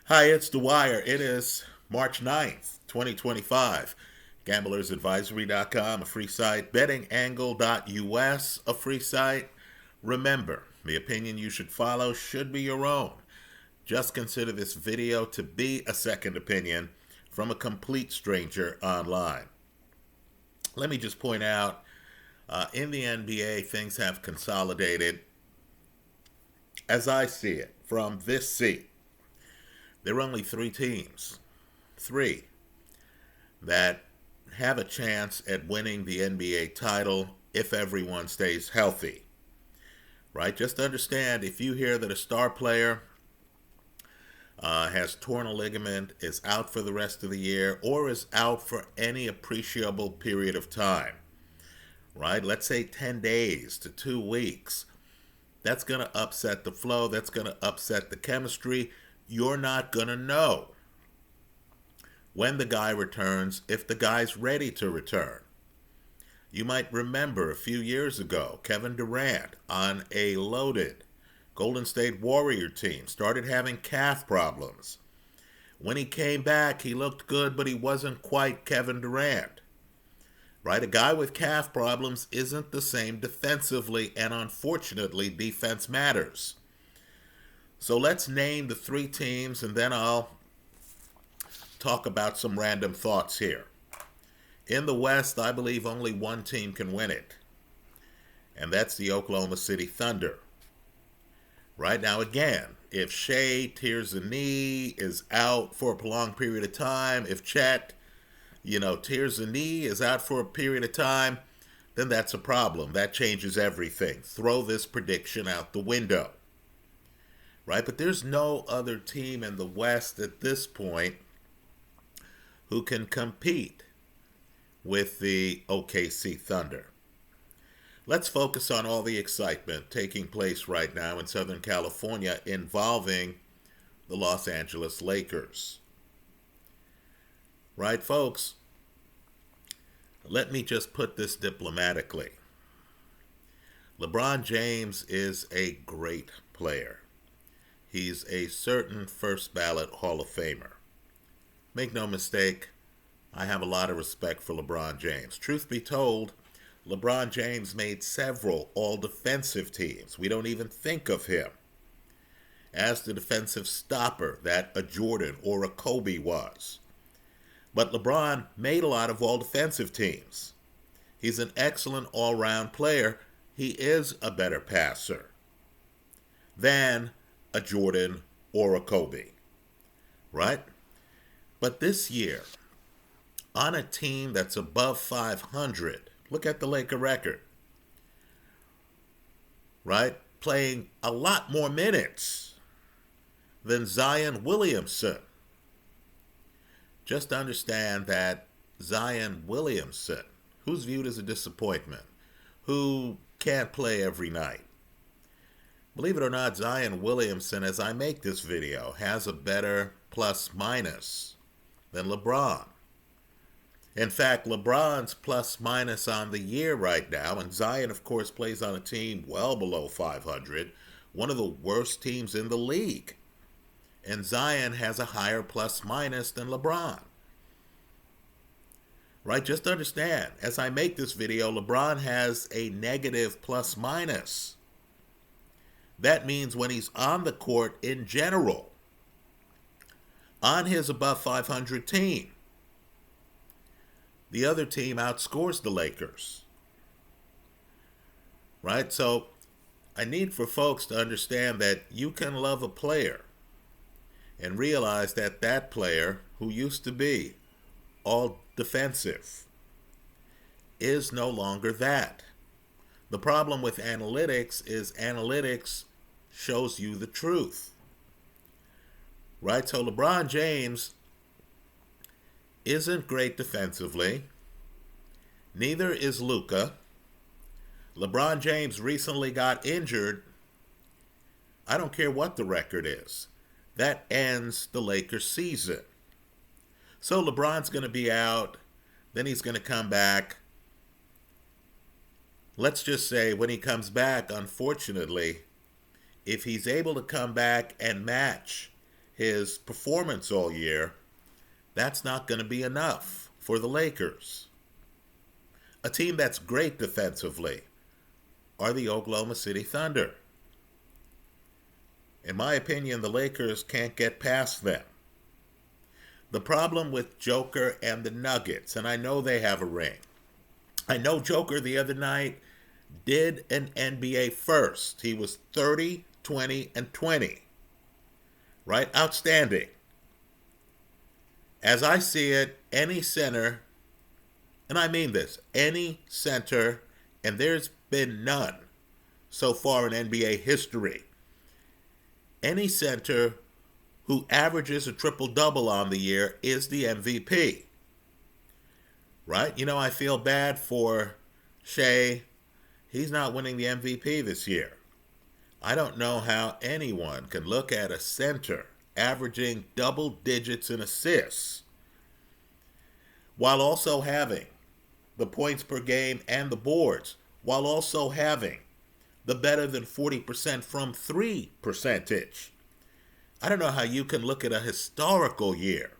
Hi, it's Dwyer. It is March 9th, 2025. GamblersAdvisory.com, a free site. BettingAngle.us, a free site. Remember, the opinion you should follow should be your own. Just consider this video to be a second opinion from a complete stranger online. Let me just point out in the NBA, things have consolidated as I see it from this seat. There are only three teams, three, that have a chance at winning the NBA title if everyone stays healthy. Right? Just understand, if you hear that a star player has torn a ligament, is out for the rest of the year, or is out for any appreciable period of time, right? Let's say 10 days to 2 weeks. That's going to upset the flow. That's going to upset the chemistry. You're not going to know when the guy returns, if the guy's ready to return. You might remember a few years ago, Kevin Durant on a loaded Golden State Warrior team started having calf problems. When he came back, he looked good, but he wasn't quite Kevin Durant. Right? A guy with calf problems isn't the same defensively, and unfortunately, defense matters. So let's name the three teams, and then I'll talk about some random thoughts here. In the West, I believe only one team can win it, and that's the Oklahoma City Thunder. Right now, again, if Shea tears a knee, is out for a prolonged period of time, if Chet, tears a knee, is out for a period of time, then that's a problem. That changes everything. Throw this prediction out the window. Right? But there's no other team in the West at this point who can compete with the OKC Thunder. Let's focus on all the excitement taking place right now in Southern California involving the Los Angeles Lakers. Right, folks? Let me just put this diplomatically. LeBron James is a great player. He's a certain first ballot Hall of Famer. Make no mistake, I have a lot of respect for LeBron James. Truth be told, LeBron James made several all-defensive teams. We don't even think of him as the defensive stopper that a Jordan or a Kobe was. But LeBron made a lot of all-defensive teams. He's an excellent all-round player. He is a better passer than a Jordan or a Kobe, right? But this year, on a team that's above 500, look at the Laker record, right? Playing a lot more minutes than Zion Williamson. Just understand that Zion Williamson, who's viewed as a disappointment, who can't play every night, believe it or not, Zion Williamson, as I make this video, has a better plus-minus than LeBron. In fact, LeBron's plus-minus on the year right now, and Zion, of course, plays on a team well below 500, one of the worst teams in the league. And Zion has a higher plus-minus than LeBron. Right? Just understand, as I make this video, LeBron has a negative plus-minus. That means when he's on the court in general, on his above 500 team, the other team outscores the Lakers. Right? So I need for folks to understand that you can love a player and realize that that player, who used to be all defensive, is no longer that. The problem with analytics is analytics shows you the truth. Right? So LeBron James isn't great defensively. Neither is Luka. LeBron James recently got injured. I don't care what the record is. That ends the Lakers season. So LeBron's going to be out. Then he's going to come back. Let's just say when he comes back, unfortunately, if he's able to come back and match his performance all year, that's not going to be enough for the Lakers. A team that's great defensively are the Oklahoma City Thunder. In my opinion, the Lakers can't get past them. The problem with Joker and the Nuggets, and I know they have a ring. I know Joker the other night did an NBA first. He was 30, 20, and 20. Right? Outstanding. As I see it, any center, and I mean this, any center, and there's been none so far in NBA history, any center who averages a triple-double on the year is the MVP. Right? You know, I feel bad for Shea. He's not winning the MVP this year. I don't know how anyone can look at a center averaging double digits in assists while also having the points per game and the boards, while also having the better than 40% from three percentage. I don't know how you can look at a historical year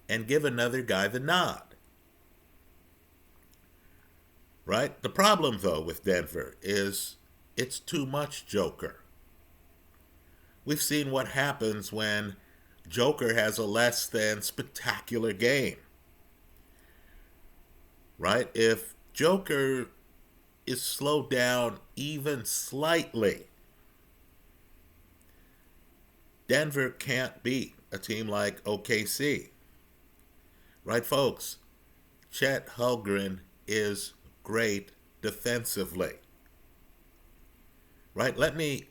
and give another guy the nod. Right? The problem, though, with Denver is it's too much Joker. We've seen what happens when Joker has a less than spectacular game. Right? If Joker is slowed down even slightly, Denver can't beat a team like OKC. Right, folks? Chet Holmgren is great defensively. Right? Let me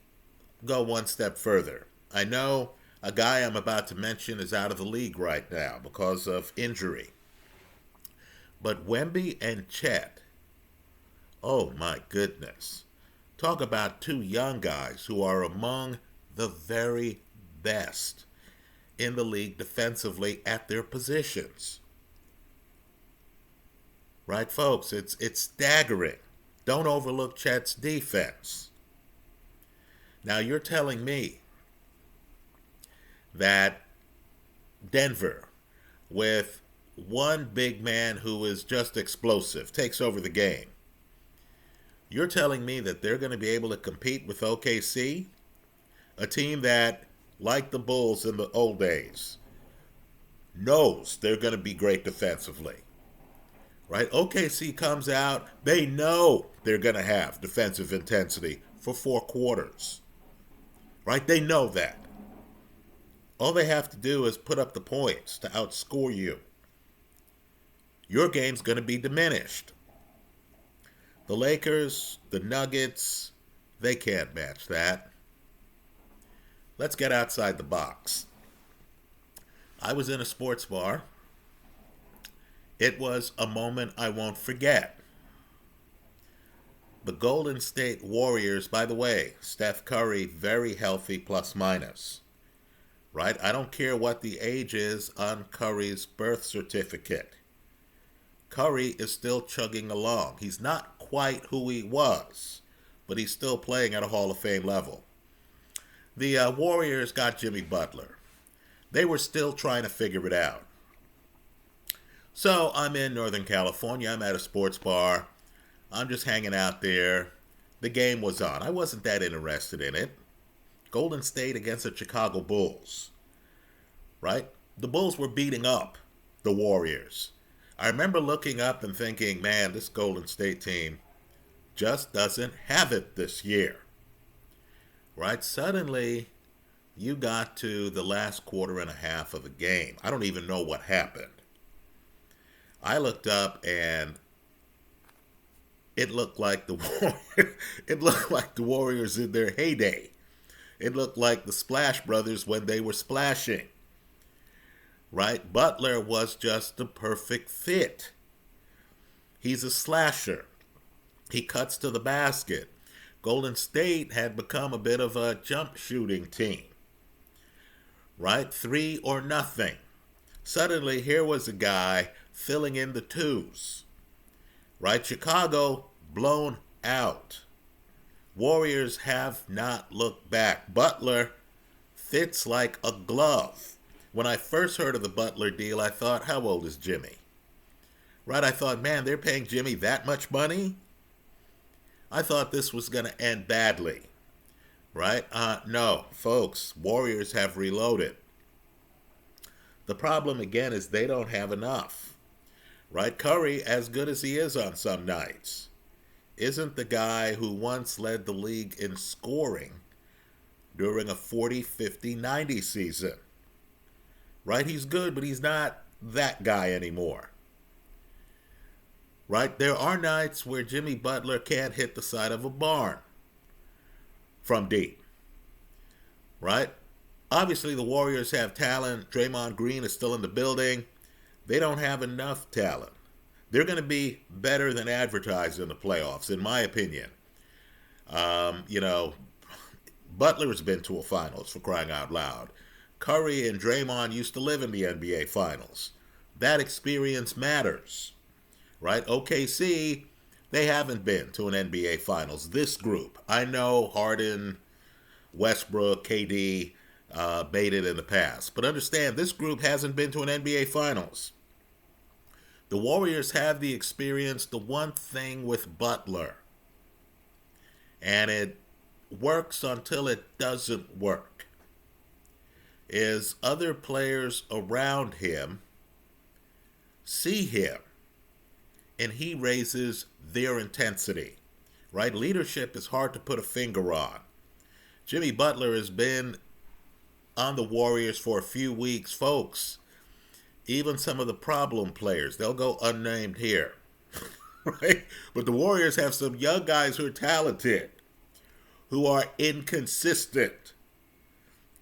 go one step further. I know a guy I'm about to mention is out of the league right now because of injury. But Wemby and Chet, oh my goodness. Talk about two young guys who are among the very best in the league defensively at their positions. Right, folks? It's staggering. Don't overlook Chet's defense. Now, you're telling me that Denver, with one big man who is just explosive, takes over the game. You're telling me that they're going to be able to compete with OKC, a team that, like the Bulls in the old days, knows they're going to be great defensively. Right? OKC comes out, they know they're going to have defensive intensity for 4 quarters. Right? They know that. All they have to do is put up the points to outscore you. Your game's going to be diminished. The Lakers, the Nuggets, they can't match that. Let's get outside the box. I was in a sports bar. It was a moment I won't forget. The Golden State Warriors, by the way, Steph Curry, very healthy plus minus. Right? I don't care what the age is on Curry's birth certificate. Curry is still chugging along. He's not quite who he was, but he's still playing at a Hall of Fame level. The Warriors got Jimmy Butler. They were still trying to figure it out. So I'm in Northern California. I'm at a sports bar. I'm just hanging out there. The game was on. I wasn't that interested in it. Golden State against the Chicago Bulls. Right? The Bulls were beating up the Warriors. I remember looking up and thinking, man, this Golden State team just doesn't have it this year. Right? Suddenly, you got to the last quarter and a half of the game. I don't even know what happened. I looked up and it looked like the Warriors in their heyday. It looked like the Splash Brothers when they were splashing. Right? Butler was just the perfect fit. He's a slasher. He cuts to the basket. Golden State had become a bit of a jump shooting team. Right? 3 or nothing. Suddenly, here was a guy filling in the twos. Right? Chicago blown out. Warriors have not looked back. Butler fits like a glove. When I first heard of the Butler deal, I thought, how old is Jimmy? Right? I thought, man, they're paying Jimmy that much money? I thought this was going to end badly. Right? No, folks, Warriors have reloaded. The problem, again, is they don't have enough. Right? Curry, as good as he is on some nights, isn't the guy who once led the league in scoring during a 40, 50, 90 season. Right? He's good, but he's not that guy anymore. Right? There are nights where Jimmy Butler can't hit the side of a barn from deep. Right? Obviously, the Warriors have talent. Draymond Green is still in the building. They don't have enough talent. They're going to be better than advertised in the playoffs, in my opinion. Butler's been to a finals, for crying out loud. Curry and Draymond used to live in the NBA finals. That experience matters. Right? OKC, they haven't been to an NBA finals. This group, I know Harden, Westbrook, KD made it in the past. But understand, this group hasn't been to an NBA finals. The Warriors have the experience. The one thing with Butler, and it works until it doesn't work, is other players around him see him and he raises their intensity. Right? Leadership is hard to put a finger on. Jimmy Butler has been on the Warriors for a few weeks, folks. Even some of the problem players, they'll go unnamed here. Right? But the Warriors have some young guys who are talented, who are inconsistent.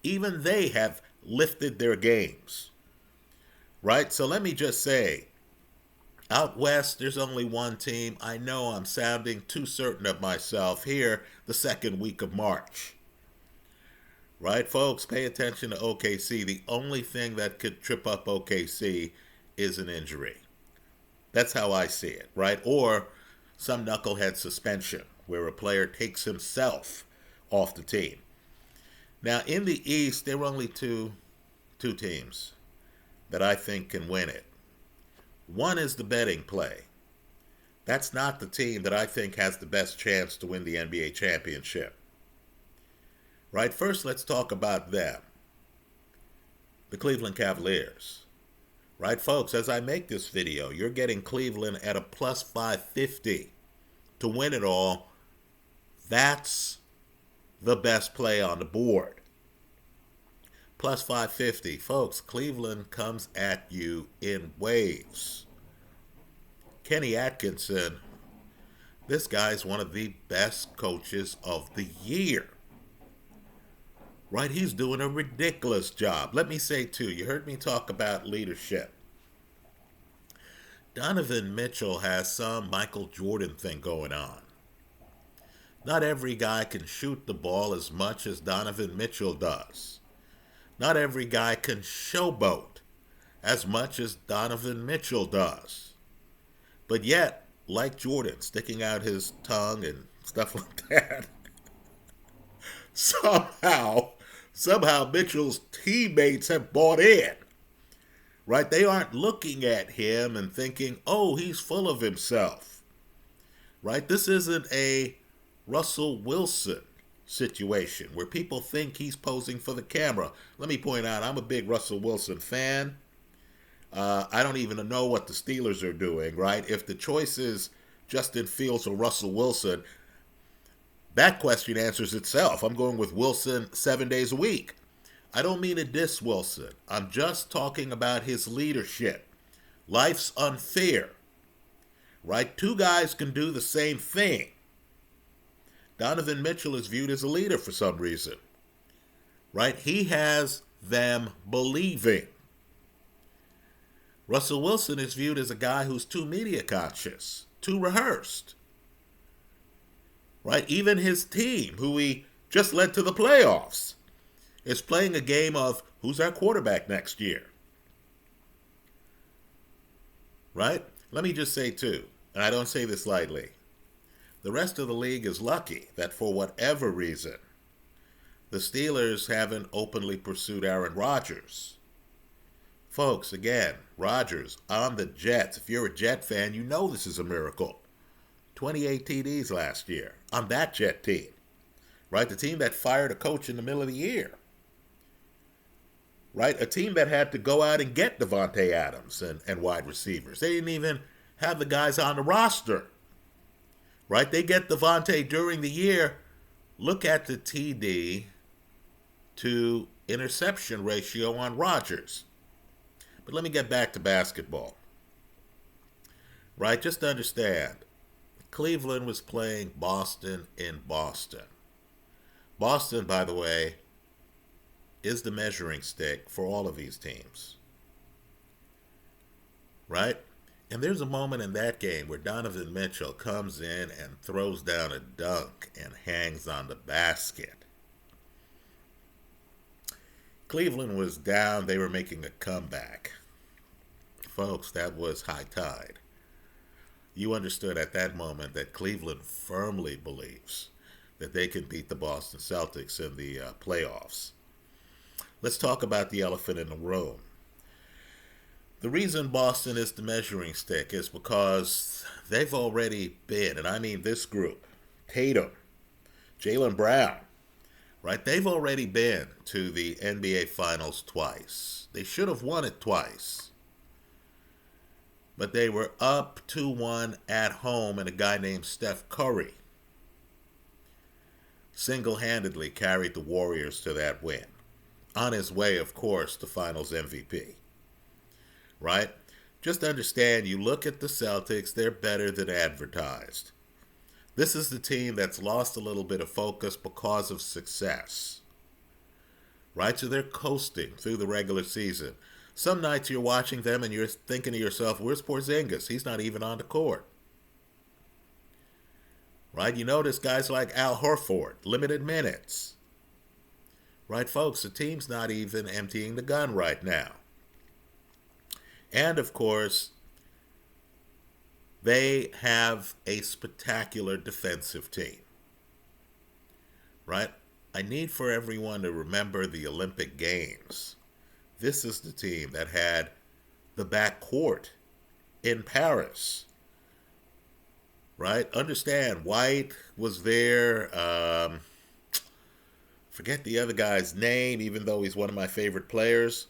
Even they have lifted their games. Right? So let me just say, out west, there's only one team. I know I'm sounding too certain of myself here the second week of March. Right, folks? Pay attention to OKC. The only thing that could trip up OKC is an injury. That's how I see it, right? Or some knucklehead suspension where a player takes himself off the team. Now, in the East, there are only two teams that I think can win it. One is the betting play. That's not the team that I think has the best chance to win the NBA championship. Right? First, let's talk about them. The Cleveland Cavaliers. Right, folks? As I make this video, you're getting Cleveland at a plus 550 to win it all. That's the best play on the board. Plus 550. Folks, Cleveland comes at you in waves. Kenny Atkinson, this guy's one of the best coaches of the year. Right? He's doing a ridiculous job. Let me say, too, you heard me talk about leadership. Donovan Mitchell has some Michael Jordan thing going on. Not every guy can shoot the ball as much as Donovan Mitchell does. Not every guy can showboat as much as Donovan Mitchell does. But yet, like Jordan, sticking out his tongue and stuff like that, somehow Mitchell's teammates have bought in. Right? They aren't looking at him and thinking, oh, he's full of himself. Right? This isn't a Russell Wilson situation where people think he's posing for the camera. Let me point out, I'm a big Russell Wilson fan. I don't even know what the Steelers are doing, right? If the choice is Justin Fields or Russell Wilson, that question answers itself. I'm going with Wilson 7 days a week. I don't mean to diss Wilson. I'm just talking about his leadership. Life's unfair, right? Two guys can do the same thing. Donovan Mitchell is viewed as a leader for some reason, right? He has them believing. Russell Wilson is viewed as a guy who's too media conscious, too rehearsed, right? Even his team, who he just led to the playoffs, is playing a game of who's our quarterback next year, right? Let me just say, too, and I don't say this lightly, the rest of the league is lucky that for whatever reason, The Steelers haven't openly pursued Aaron Rodgers. Folks, again, Rodgers on the Jets. If you're a Jet fan, you know this is a miracle. 28 TDs last year on that Jet team, right? The team that fired a coach in the middle of the year, right? A team that had to go out and get Devontae Adams and wide receivers. They didn't even have the guys on the roster, right? They get Devontae during the year. Look at the TD to interception ratio on Rodgers. But let me get back to basketball, right? Just to understand, Cleveland was playing Boston in Boston. Boston, by the way, is the measuring stick for all of these teams, right? And there's a moment in that game where Donovan Mitchell comes in and throws down a dunk and hangs on the basket. Cleveland was down. They were making a comeback. Folks, that was high tide. You understood at that moment that Cleveland firmly believes that they can beat the Boston Celtics in the playoffs. Let's talk about the elephant in the room. The reason Boston is the measuring stick is because they've already been, and I mean this group, Tatum, Jaylen Brown, right? They've already been to the NBA Finals twice. They should have won it twice. But they were up 2-1 at home, and a guy named Steph Curry single-handedly carried the Warriors to that win. On his way, of course, to Finals MVP. Right? Just understand, you look at the Celtics, they're better than advertised. This is the team that's lost a little bit of focus because of success. Right? So they're coasting through the regular season. Some nights you're watching them and you're thinking to yourself, where's Porzingis? He's not even on the court. Right? You notice guys like Al Horford, limited minutes. Right, folks? The team's not even emptying the gun right now. And, of course, they have a spectacular defensive team. Right? I need for everyone to remember the Olympic Games. This is the team that had the backcourt in Paris. Right? Understand, White was there. Forget the other guy's name, even though he's one of my favorite players.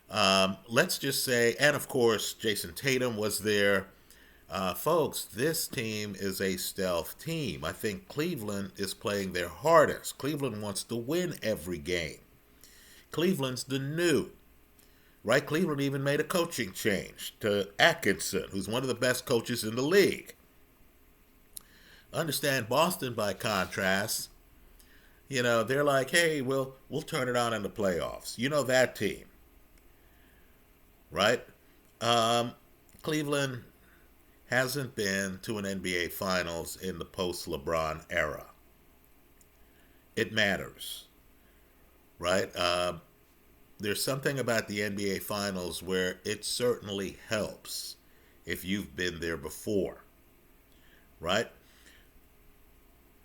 Let's just say, and of course, Jason Tatum was there. Folks, this team is a stealth team. I think Cleveland is playing their hardest. Cleveland wants to win every game. Cleveland's the new. Right? Cleveland even made a coaching change to Atkinson, who's one of the best coaches in the league. Understand, Boston, by contrast, they're like, hey, we'll turn it on in the playoffs. You know that team. Right? Cleveland hasn't been to an NBA Finals in the post-LeBron era. It matters. Right? There's something about the NBA Finals where it certainly helps if you've been there before. Right?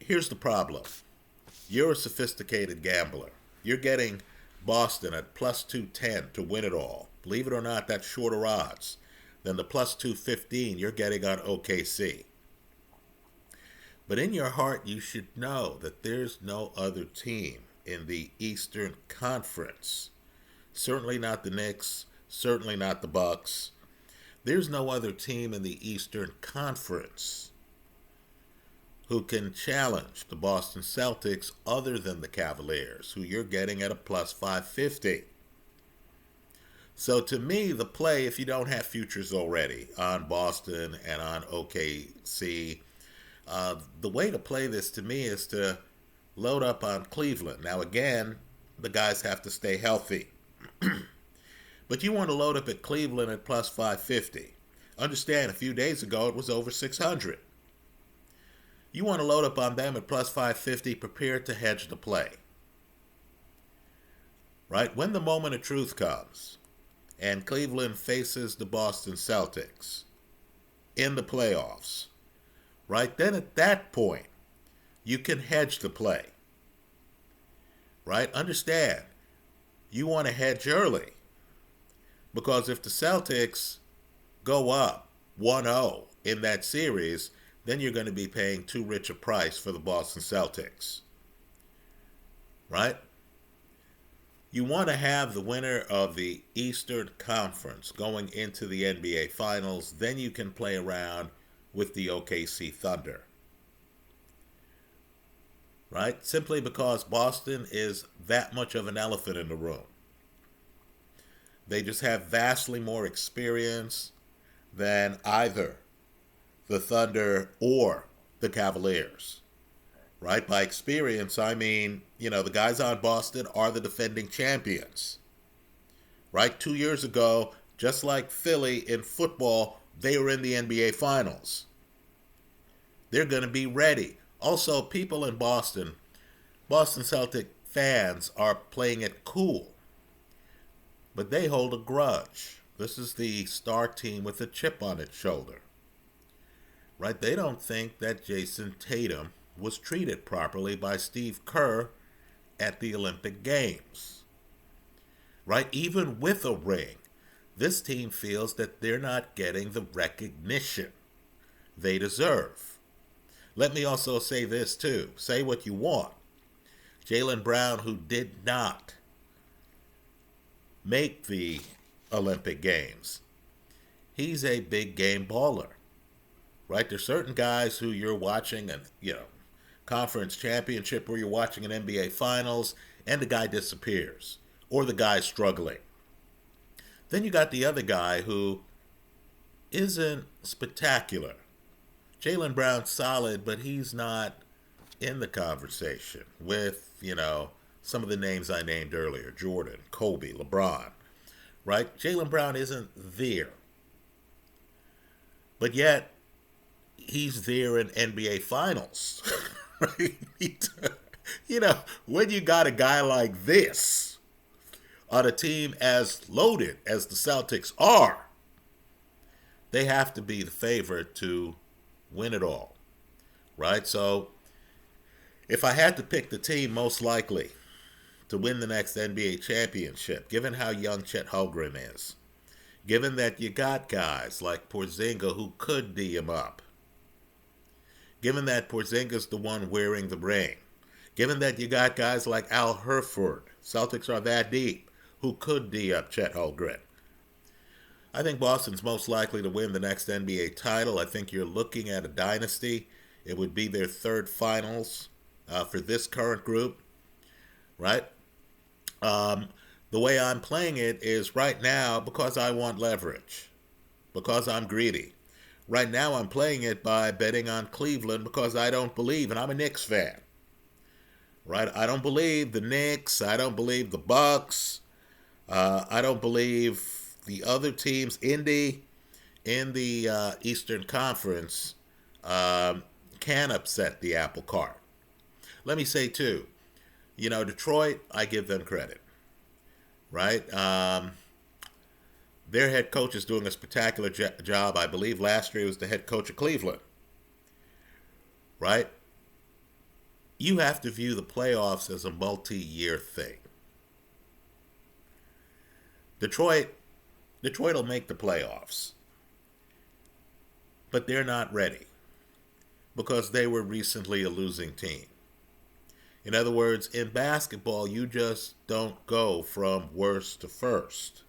Here's the problem. You're a sophisticated gambler. You're getting Boston at plus 210 to win it all. Believe it or not, that's shorter odds than the plus 215 you're getting on OKC. But in your heart, you should know that there's no other team in the Eastern Conference. Certainly not the Knicks, certainly not the Bucks. There's no other team in the Eastern Conference who can challenge the Boston Celtics other than the Cavaliers, who you're getting at a plus 550. So to me, the play, if you don't have futures already on Boston and on OKC, the way to play this to me is to load up on Cleveland. Now again, the guys have to stay healthy. But you want to load up at Cleveland at plus 550. Understand, a few days ago it was over 600. You want to load up on them at plus 550, prepared to hedge the play. Right? When the moment of truth comes and Cleveland faces the Boston Celtics in the playoffs, right? Then at that point, you can hedge the play. right? Understand, you want to hedge early because if the Celtics go up 1-0 in that series, then you're going to be paying too rich a price for the Boston Celtics, right? You want to have the winner of the Eastern Conference going into the NBA Finals, then you can play around with the OKC Thunder, right? Simply because Boston is that much of an elephant in the room. They just have vastly more experience than either the Thunder or the Cavaliers, right? By experience, I mean, the guys on Boston are the defending champions, right? 2 years ago, just like Philly in football, they were in the NBA Finals. They're going to be ready. Also, people in Boston Celtic fans are playing it cool, but they hold a grudge. This is the star team with a chip on its shoulder, right? They don't think that Jason Tatum was treated properly by Steve Kerr at the Olympic Games, right? Even with a ring, this team feels that they're not getting the recognition they deserve. Let me also say this too. Say what you want. Jaylen Brown, who did not make the Olympic Games, he's a big game baller, right? There's certain guys who you're watching and conference championship where you're watching an NBA Finals and the guy disappears or the guy's struggling. Then you got the other guy who isn't spectacular. Jaylen Brown's solid, but he's not in the conversation with, some of the names I named earlier, Jordan, Kobe, LeBron, right? Jaylen Brown isn't there. But yet, he's there in NBA Finals. Right? When you got a guy like this on a team as loaded as the Celtics are, they have to be the favorite to win it all, right? So if I had to pick the team most likely to win the next NBA championship, given how young Chet Holmgren is, given that you got guys like Porzingis who could D him up, given that Porzingis the one wearing the ring, given that you got guys like Al Horford, Celtics are that deep, who could D up Chet Holmgren, I think Boston's most likely to win the next NBA title. I think you're looking at a dynasty. It would be their third finals for this current group, right? The way I'm playing it is right now because I want leverage, because I'm greedy. Right now I'm playing it by betting on Cleveland because I don't believe, and I'm a Knicks fan, right? I don't believe the Knicks. I don't believe the Bucks. I don't believe the other teams in the Eastern Conference can upset the apple cart. Let me say, too, Detroit, I give them credit, right? Their head coach is doing a spectacular job. I believe last year he was the head coach of Cleveland, right? You have to view the playoffs as a multi-year thing. Detroit will make the playoffs, but they're not ready because they were recently a losing team. In other words, in basketball, you just don't go from worst to first,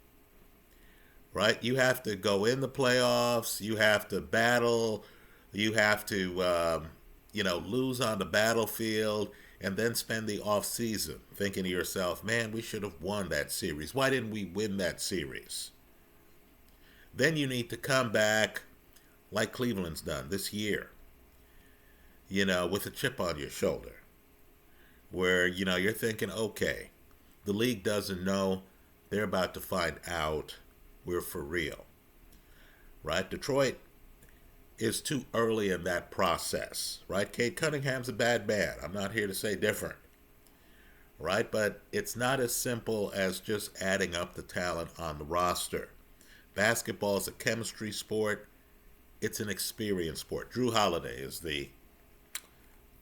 right? You have to go in the playoffs. You have to battle. You have to, lose on the battlefield and then spend the off season thinking to yourself, man, we should have won that series. Why didn't we win that series? Then you need to come back like Cleveland's done this year, with a chip on your shoulder, where, you're thinking, okay, the league doesn't know, they're about to find out, we're for real, right? Detroit is too early in that process, right? Cade Cunningham's a bad man. I'm not here to say different, right? But it's not as simple as just adding up the talent on the roster. Basketball is a chemistry sport. It's an experience sport. Drew Holiday is the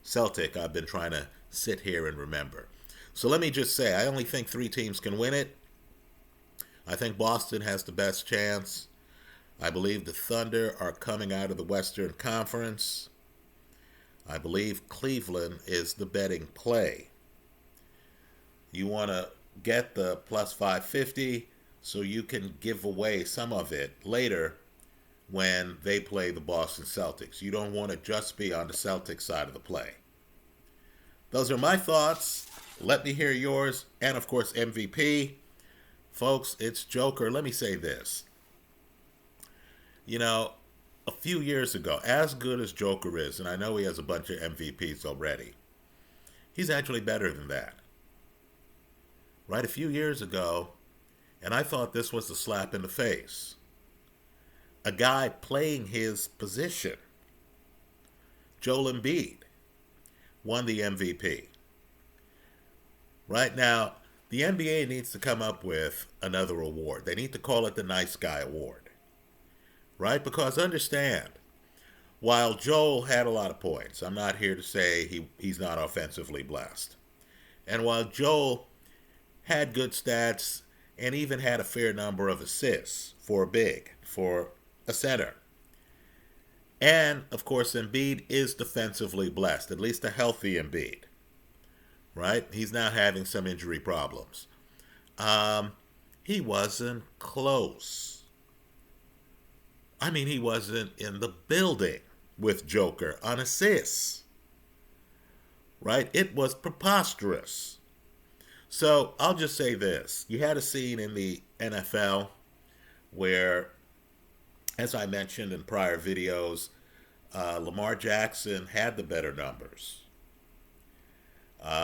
Celtic I've been trying to sit here and remember. So let me just say, I only think 3 teams can win it. I think Boston has the best chance. I believe the Thunder are coming out of the Western Conference. I believe Cleveland is the betting play. You want to get the plus 550 so you can give away some of it later when they play the Boston Celtics. You don't want to just be on the Celtics side of the play. Those are my thoughts. Let me hear yours. And of course, MVP. Folks, it's Joker. Let me say this. You know, a few years ago, as good as Joker is, and I know he has a bunch of MVPs already, he's actually better than that. Right? A few years ago, and I thought this was a slap in the face. A guy playing his position, Joel Embiid, won the MVP. Right now, the NBA needs to come up with another award. They need to call it the Nice Guy Award. Right? Because understand, while Joel had a lot of points, I'm not here to say he's not offensively blessed. And while Joel had good stats and even had a fair number of assists for a big, for a center. And, of course, Embiid is defensively blessed, at least a healthy Embiid. Right? He's now having some injury problems. He wasn't close. I mean, he wasn't in the building with Joker on assists. Right? It was preposterous. So I'll just say this. You had a scene in the NFL where, as I mentioned in prior videos, Lamar Jackson had the better numbers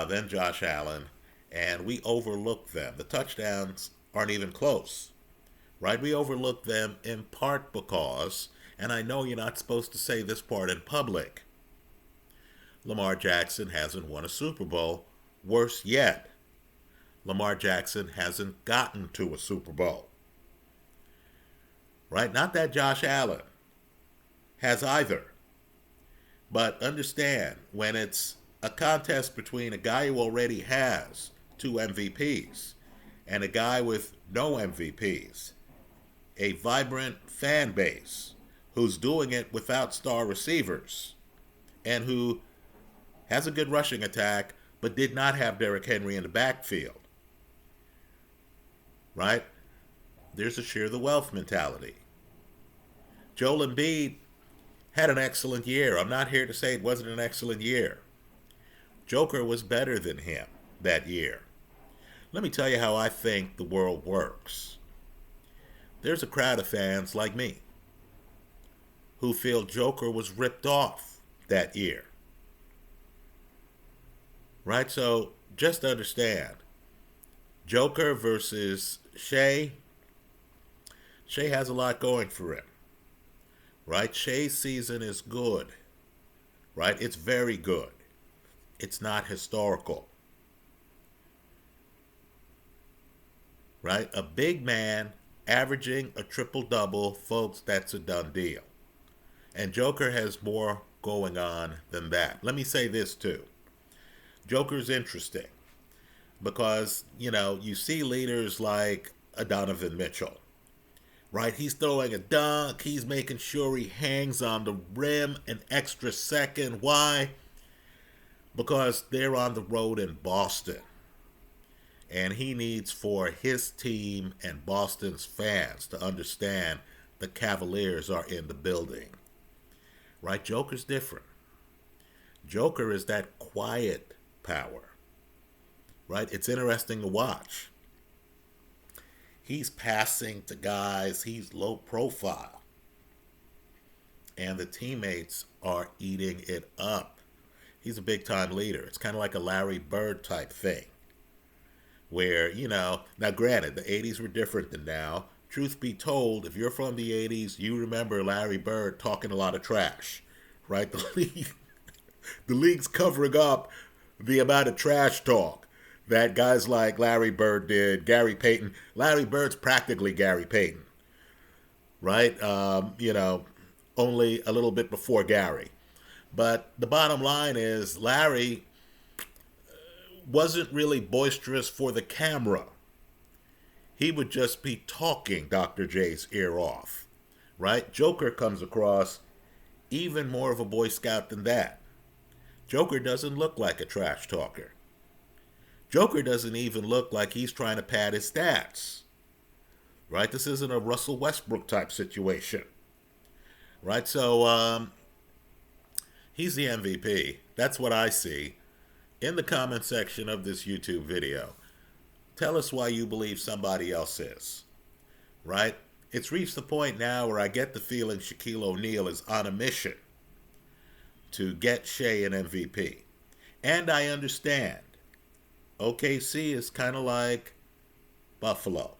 than Josh Allen, and we overlooked them. The touchdowns aren't even close. Right? We overlook them in part because, and I know you're not supposed to say this part in public, Lamar Jackson hasn't won a Super Bowl. Worse yet, Lamar Jackson hasn't gotten to a Super Bowl. Right? Not that Josh Allen has either. But understand, when it's a contest between a guy who already has 2 MVPs and a guy with no MVPs, a vibrant fan base who's doing it without star receivers and who has a good rushing attack but did not have Derrick Henry in the backfield. Right? There's a share the wealth mentality. Joel Embiid had an excellent year. I'm not here to say it wasn't an excellent year. Joker was better than him that year. Let me tell you how I think the world works. There's a crowd of fans like me who feel Joker was ripped off that year. Right? So just understand, Joker versus Shea. Shea has a lot going for him. Right? Shea's season is good. Right? It's very good. It's not historical. Right? A big man averaging a triple-double, folks, that's a done deal. And Joker has more going on than that. Let me say this too. Joker's interesting because, you see leaders like a Donovan Mitchell. Right? He's throwing a dunk. He's making sure he hangs on the rim an extra second. Why? Because they're on the road in Boston. And he needs for his team and Boston's fans to understand the Cavaliers are in the building. Right? Joker's different. Joker is that quiet power. Right? It's interesting to watch. He's passing to guys. He's low profile. And the teammates are eating it up. He's a big-time leader. It's kind of like a Larry Bird type thing. Where, now granted, the 80s were different than now. Truth be told, if you're from the 80s, you remember Larry Bird talking a lot of trash, right? The league's covering up the amount of trash talk that guys like Larry Bird did, Gary Payton. Larry Bird's practically Gary Payton, right? Only a little bit before Gary. But the bottom line is Larry wasn't really boisterous for the camera. He would just be talking Dr. J's ear off, right? Joker comes across even more of a Boy Scout than that. Joker doesn't look like a trash talker. Joker doesn't even look like he's trying to pad his stats, right? This isn't a Russell Westbrook type situation, right? So he's the MVP. That's what I see. In the comment section of this YouTube video, tell us why you believe somebody else is, right? It's reached the point now where I get the feeling Shaquille O'Neal is on a mission to get Shea an MVP. And I understand OKC is kind of like Buffalo,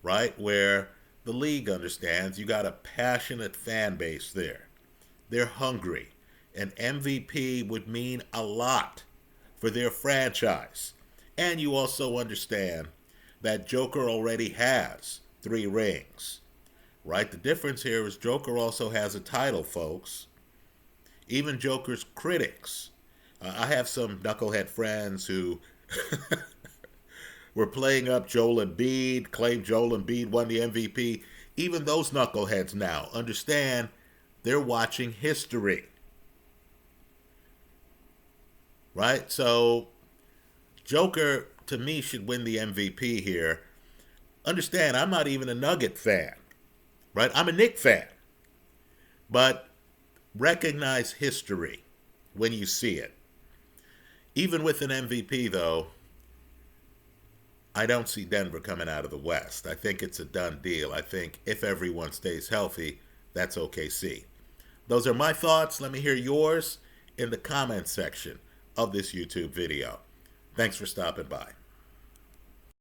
right? Where the league understands you got a passionate fan base there. They're hungry. An MVP would mean a lot for their franchise. And you also understand that Joker already has 3 rings, right? The difference here is Joker also has a title, folks. Even Joker's critics. I have some knucklehead friends who were playing up Joel Embiid, claimed Joel Embiid won the MVP. Even those knuckleheads now understand they're watching history, right? So Joker, to me, should win the MVP here. Understand, I'm not even a Nugget fan, right? I'm a Knick fan. But recognize history when you see it. Even with an MVP, though, I don't see Denver coming out of the West. I think it's a done deal. I think if everyone stays healthy, that's OKC. Those are my thoughts. Let me hear yours in the comments section of this YouTube video. Thanks for stopping by.